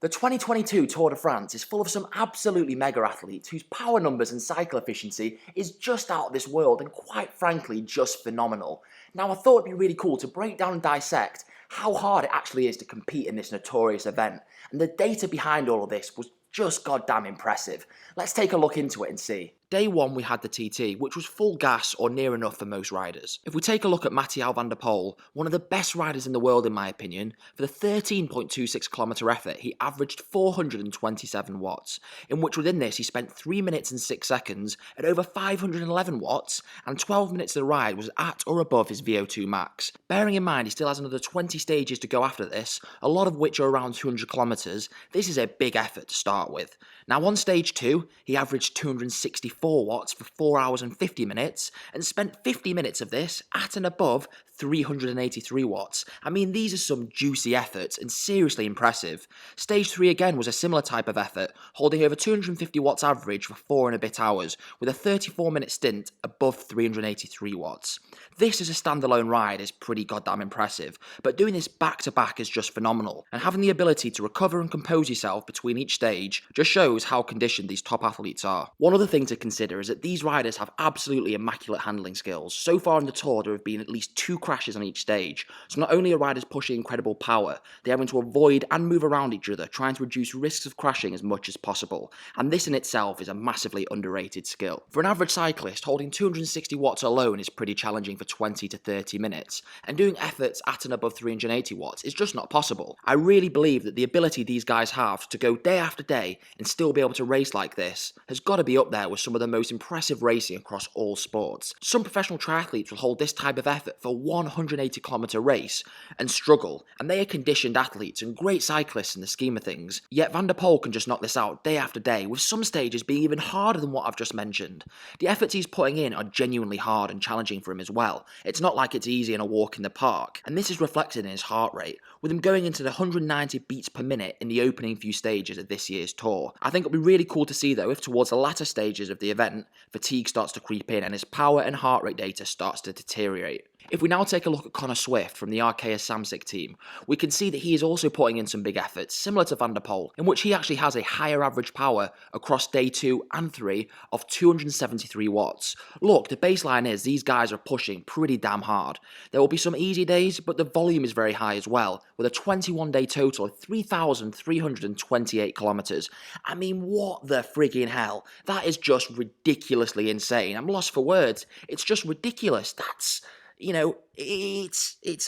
The 2022 Tour de France is full of some absolutely mega athletes whose power numbers and cycle efficiency is just out of this world and quite frankly just phenomenal. Now I thought it'd be really cool to break down and dissect how hard it actually is to compete in this notorious event, and the data behind all of this was just goddamn impressive. Let's take a look into it and see. Day 1 we had the TT, which was full gas or near enough for most riders. If we take a look at Mathieu van der Poel, one of the best riders in the world in my opinion, for the 13.26km effort he averaged 427 watts, in which within this he spent 3 minutes and 6 seconds at over 511 watts, and 12 minutes of the ride was at or above his VO2 max. Bearing in mind he still has another 20 stages to go after this, a lot of which are around 200km, this is a big effort to start with. Now on stage 2, he averaged 264 watts for 4 hours and 50 minutes, and spent 50 minutes of this at and above 383 watts. I mean, these are some juicy efforts and seriously impressive. Stage 3 again was a similar type of effort, holding over 250 watts average for 4 and a bit hours, with a 34-minute stint above 383 watts. This as a standalone ride is pretty goddamn impressive, but doing this back to back is just phenomenal, and having the ability to recover and compose yourself between each stage just shows how conditioned these top athletes are. One other thing to consider is that these riders have absolutely immaculate handling skills. So far in the Tour there have been at least 2 crashes on each stage, so not only are riders pushing incredible power, they're having to avoid and move around each other, trying to reduce risks of crashing as much as possible, and this in itself is a massively underrated skill. For an average cyclist, holding 260 watts alone is pretty challenging for 20 to 30 minutes, and doing efforts at and above 380 watts is just not possible. I really believe that the ability these guys have to go day after day and still be able to race like this has got to be up there with some of the most impressive racing across all sports. Some professional triathletes will hold this type of effort for 180km race and struggle, and they are conditioned athletes and great cyclists in the scheme of things, yet Van der Poel can just knock this out day after day, with some stages being even harder than what I've just mentioned. The efforts he's putting in are genuinely hard and challenging for him as well. It's not like it's easy and a walk in the park, and this is reflected in his heart rate, with him going into the 190 beats per minute in the opening few stages of this year's Tour. I think it'll be really cool to see though if towards the latter stages of the event, fatigue starts to creep in and his power and heart rate data starts to deteriorate. If we now take a look at Connor Swift from the Arceus Samsic team, we can see that he is also putting in some big efforts, similar to Van der Poel, in which he actually has a higher average power across day 2 and 3 of 273 watts. Look, the baseline is these guys are pushing pretty damn hard. There will be some easy days, but the volume is very high as well, with a 21-day total of 3,328 kilometers. I mean, what the friggin' hell? That is just ridiculously insane. I'm lost for words. It's just ridiculous. That's... I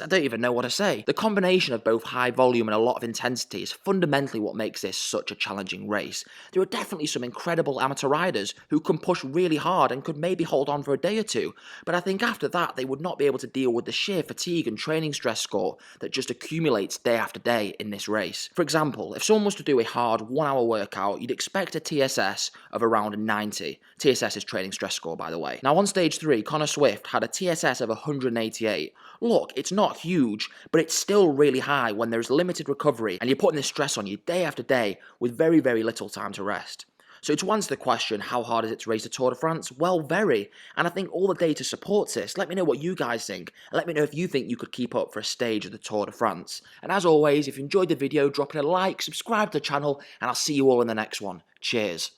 don't even know what to say. The combination of both high volume and a lot of intensity is fundamentally what makes this such a challenging race. There are definitely some incredible amateur riders who can push really hard and could maybe hold on for a day or two, but I think after that they would not be able to deal with the sheer fatigue and training stress score that just accumulates day after day in this race. For example, if someone was to do a hard 1 hour workout, you'd expect a TSS of around 90. TSS is training stress score, by the way. Now on stage 3, Connor Swift had a TSS of 188. Look, it's not huge, but it's still really high when there's limited recovery and you're putting this stress on you day after day with very, very little time to rest. So to answer the question, how hard is it to race the Tour de France? Well, very. And I think all the data supports this. Let me know what you guys think. And let me know if you think you could keep up for a stage of the Tour de France. And as always, if you enjoyed the video, drop in a like, subscribe to the channel, and I'll see you all in the next one. Cheers.